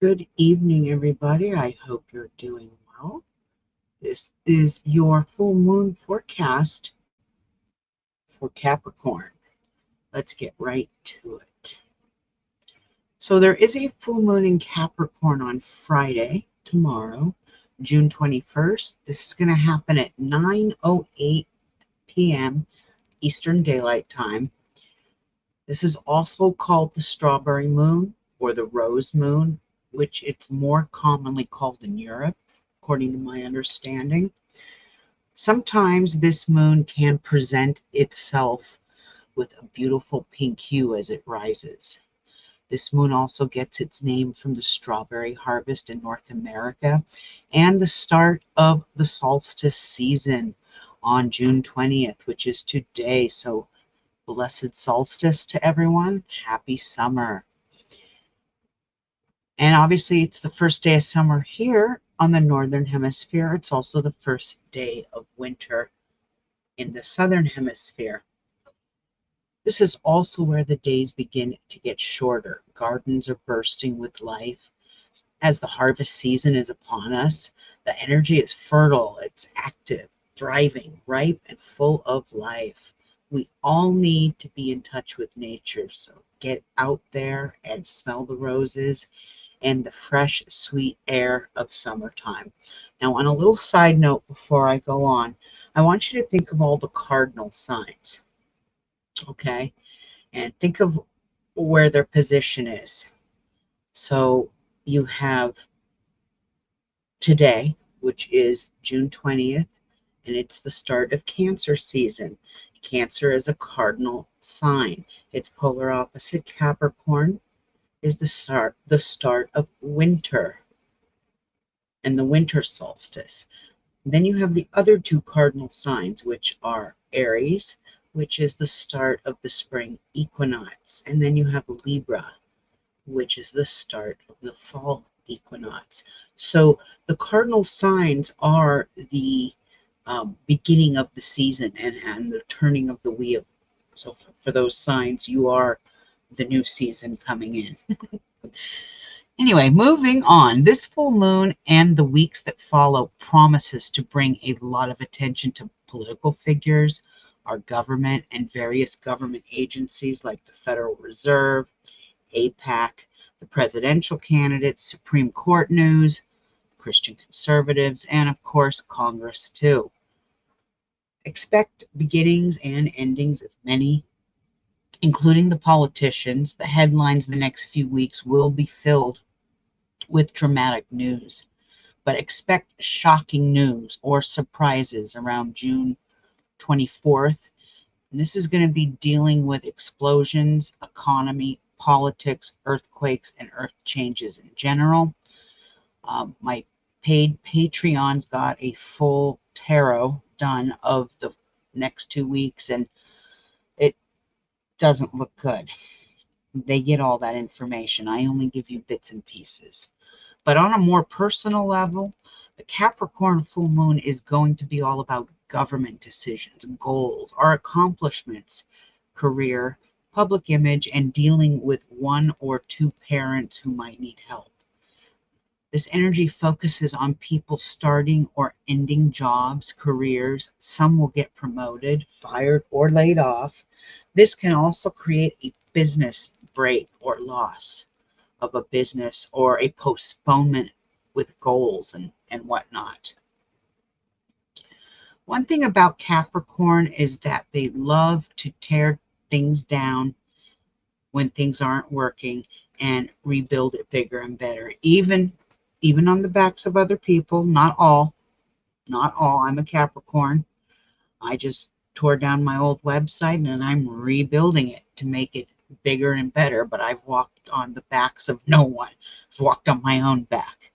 Good evening, everybody. I hope you're doing well. This is your full moon forecast for Capricorn. Let's get right to it. So there is a full moon in Capricorn on Friday, tomorrow, June 21st. This is going to happen at 9:08 p.m. Eastern Daylight Time. This is also called the strawberry moon or the rose moon, which it's more commonly called in Europe, according to my understanding. Sometimes this moon can present itself with a beautiful pink hue as it rises. This moon also gets its name from the strawberry harvest in North America and the start of the solstice season on June 20th, which is today. So blessed solstice to everyone. Happy summer. And obviously it's the first day of summer here on the Northern Hemisphere. It's also the first day of winter in the Southern Hemisphere. This is also where the days begin to get shorter. Gardens are bursting with life. As the harvest season is upon us, the energy is fertile, it's active, thriving, ripe, and full of life. We all need to be in touch with nature, so get out there and smell the roses and the fresh, sweet air of summertime. Now, on a little side note before I go on, I want you to think of all the cardinal signs, okay? And think of where their position is. So you have today, which is June 20th, and it's the start of Cancer season. Cancer is a cardinal sign. Its polar opposite, Capricorn, is the start of winter and the winter solstice. Then you have the other two cardinal signs, which are Aries, which is the start of the spring equinox. And then you have Libra, which is the start of the fall equinox. So the cardinal signs are the beginning of the season and the turning of the wheel. So for those signs, you are the new season coming in. Anyway, moving on. This full moon and the weeks that follow promises to bring a lot of attention to political figures, our government, and various government agencies like the Federal Reserve, APAC, the presidential candidates, Supreme Court news, Christian conservatives, and of course, Congress too. Expect beginnings and endings of many, including the politicians. The headlines the next few weeks will be filled with dramatic news, but expect shocking news or surprises around June 24th. And this is going to be dealing with explosions, economy, politics, earthquakes, and earth changes in general. My paid Patreons got a full tarot done of the next 2 weeks, and it doesn't look good. They get all that information. I only give you bits and pieces. But on a more personal level, the Capricorn full moon is going to be all about government decisions, goals, our accomplishments, career, public image, and dealing with one or two parents who might need help. This energy focuses on people starting or ending jobs, careers. Some will get promoted, fired, or laid off. This can also create a business break or loss of a business or a postponement with goals and whatnot. One thing about Capricorn is that they love to tear things down when things aren't working and rebuild it bigger and better, even on the backs of other people. Not all. I'm a Capricorn. I just tore down my old website and I'm rebuilding it to make it bigger and better, but I've walked on the backs of no one. I've walked on my own back.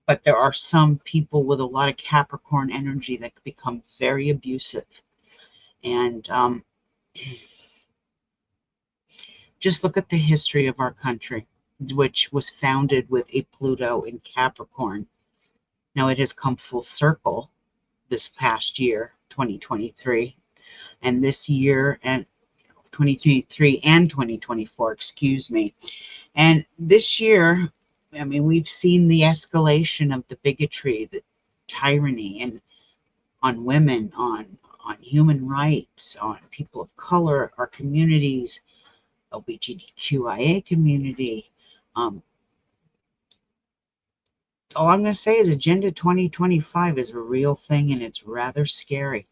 But there are some people with a lot of Capricorn energy that become very abusive. And just look at the history of our country, which was founded with a Pluto in Capricorn. Now it has come full circle this past year, 2023, and this year, and 2023 and 2024, excuse me. And this year, I mean, we've seen the escalation of the bigotry, the tyranny, and on women, on human rights, on people of color, our communities, LGBTQIA community. All I'm going to say is Agenda 2025 is a real thing, and it's rather scary.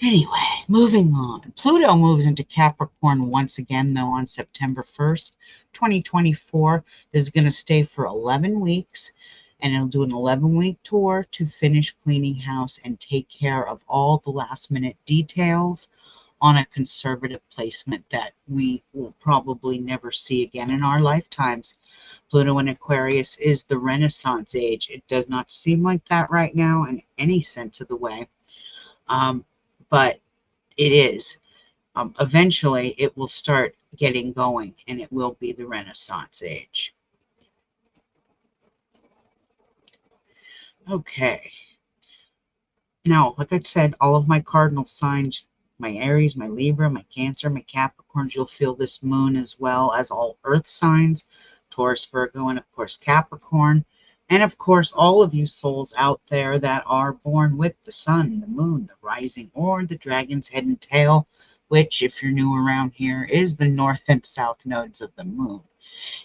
Anyway, moving on. Pluto moves into Capricorn once again, though, on September 1st, 2024. This is going to stay for 11 weeks, and it'll do an 11-week tour to finish cleaning house and take care of all the last-minute details on a conservative placement that we will probably never see again in our lifetimes. Pluto in Aquarius is the Renaissance age. It does not seem like that right now in any sense of the way. But it is. Eventually, it will start getting going, and it will be the Renaissance age. Okay. Now, like I said, all of my cardinal signs, my Aries, my Libra, my Cancer, my Capricorns, you'll feel this moon, as well as all earth signs, Taurus, Virgo, and of course Capricorn. And of course, all of you souls out there that are born with the sun, the moon, the rising, or the dragon's head and tail, which, if you're new around here, is the north and south nodes of the moon.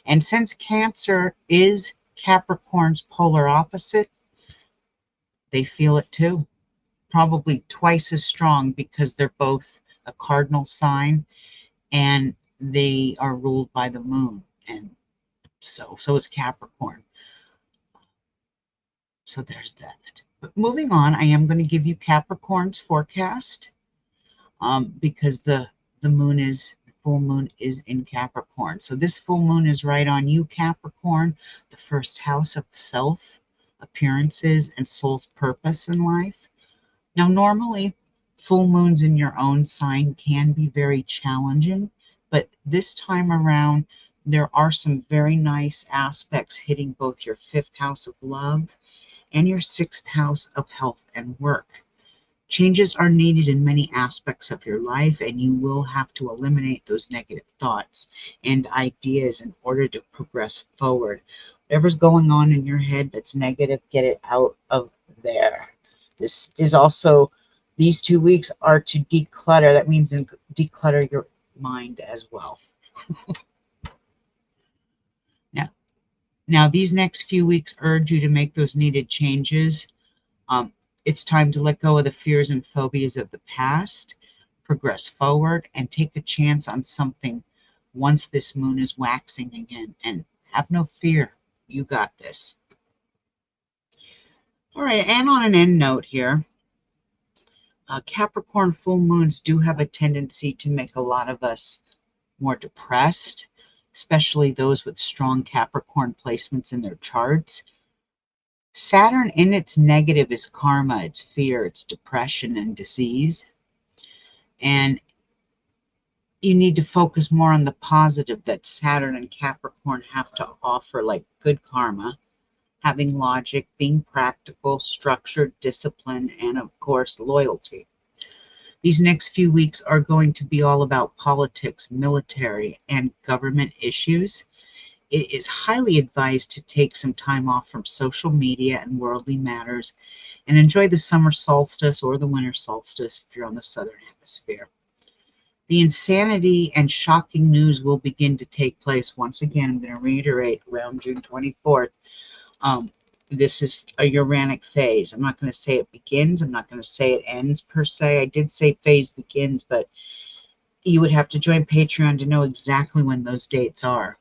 And since Cancer is Capricorn's polar opposite, they feel it too. Probably twice as strong, because they're both a cardinal sign and they are ruled by the moon. And so is Capricorn. So there's that. But moving on, I am going to give you Capricorn's forecast because the full moon is in Capricorn. So this full moon is right on you, Capricorn, the first house of self, appearances, and soul's purpose in life. Now, normally, full moons in your own sign can be very challenging, but this time around, there are some very nice aspects hitting both your fifth house of love and your sixth house of health and work. Changes are needed in many aspects of your life, and you will have to eliminate those negative thoughts and ideas in order to progress forward. Whatever's going on in your head that's negative, get it out of there. This is also, these 2 weeks are to declutter. That means declutter your mind as well. Now, these next few weeks urge you to make those needed changes. It's time to let go of the fears and phobias of the past, progress forward, and take a chance on something once this moon is waxing again. And have no fear. You got this. All right, and on an end note here, Capricorn full moons do have a tendency to make a lot of us more depressed, especially those with strong Capricorn placements in their charts. Saturn in its negative is karma, it's fear, it's depression and disease. And you need to focus more on the positive that Saturn and Capricorn have to offer, like good karma, having logic, being practical, structured, discipline, and of course, loyalty. These next few weeks are going to be all about politics, military, and government issues. It is highly advised to take some time off from social media and worldly matters and enjoy the summer solstice or the winter solstice if you're on the southern hemisphere. The insanity and shocking news will begin to take place once again. I'm going to reiterate, around June 24th. This is a Uranic phase. I'm not going to say it begins. I'm not going to say it ends per se. I did say phase begins, but you would have to join Patreon to know exactly when those dates are.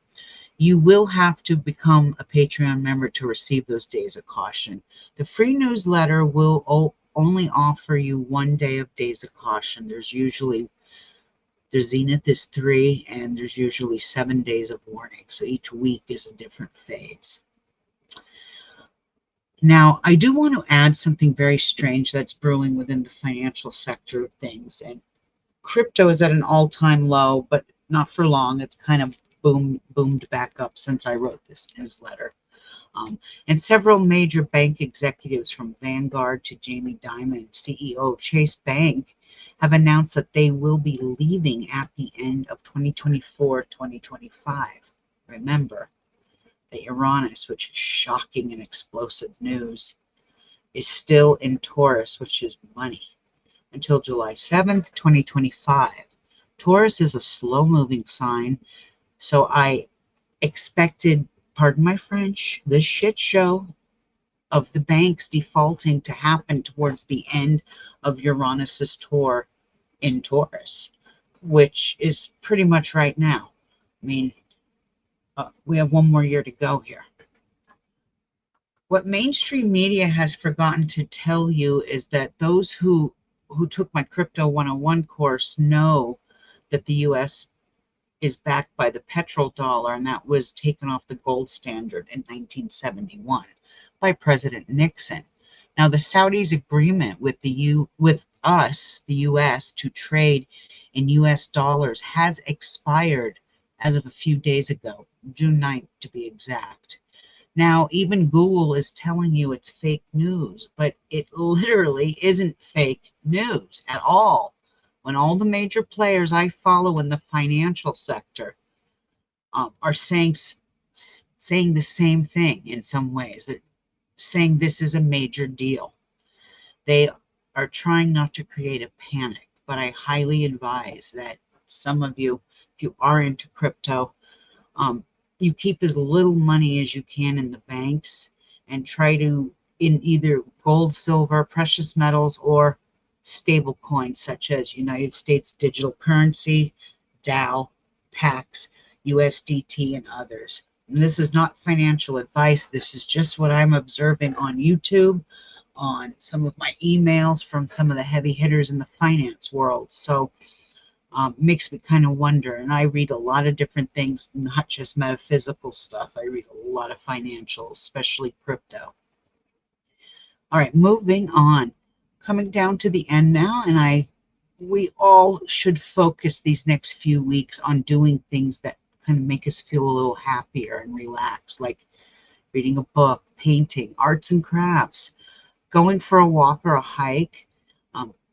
You will have to become a Patreon member to receive those days of caution. The free newsletter will only offer you 1 day of days of caution. The zenith is 3, and there's usually 7 days of warning. So each week is a different phase. Now, I do want to add something very strange that's brewing within the financial sector of things. And crypto is at an all-time low, but not for long. It's kind of boomed back up since I wrote this newsletter. And several major bank executives, from Vanguard to Jamie Dimon, CEO of Chase Bank, have announced that they will be leaving at the end of 2024-2025. Remember that Uranus, which is shocking and explosive news, is still in Taurus, which is money, until July 7th, 2025. Taurus is a slow-moving sign, so I expected, pardon my French, this shit show of the banks defaulting to happen towards the end of Uranus's tour in Taurus, which is pretty much right now. I mean, we have one more year to go here. What mainstream media has forgotten to tell you is that those who took my Crypto 101 course know that the U.S. is backed by the petrodollar, and that was taken off the gold standard in 1971 by President Nixon. Now, the Saudis' agreement with us, the U.S., to trade in U.S. dollars has expired as of a few days ago, June 9th to be exact. Now, even Google is telling you it's fake news, but it literally isn't fake news at all. When all the major players I follow in the financial sector are saying the same thing in some ways, that saying this is a major deal. They are trying not to create a panic, but I highly advise that some of you, if you are into crypto, you keep as little money as you can in the banks and try to, in either gold, silver, precious metals, or stable coins such as United States digital currency, DAO, PAX, USDT, and others. And this is not financial advice. This is just what I'm observing on YouTube, on some of my emails from some of the heavy hitters in the finance world. So makes me kind of wonder. And I read a lot of different things, not just metaphysical stuff. I read a lot of financial, especially crypto. All right, moving on. Coming down to the end now, and we all should focus these next few weeks on doing things that kind of make us feel a little happier and relax, like reading a book, painting, arts and crafts, going for a walk or a hike,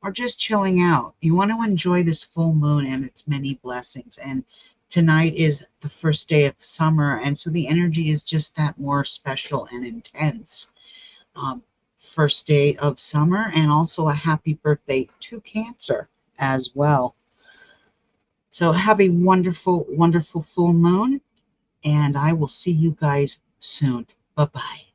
or just chilling out. You want to enjoy this full moon and its many blessings. And tonight is the first day of summer, and so the energy is just that more special and intense. First day of summer, and also a happy birthday to Cancer as well. So have a wonderful, wonderful full moon, and I will see you guys soon. Bye-bye.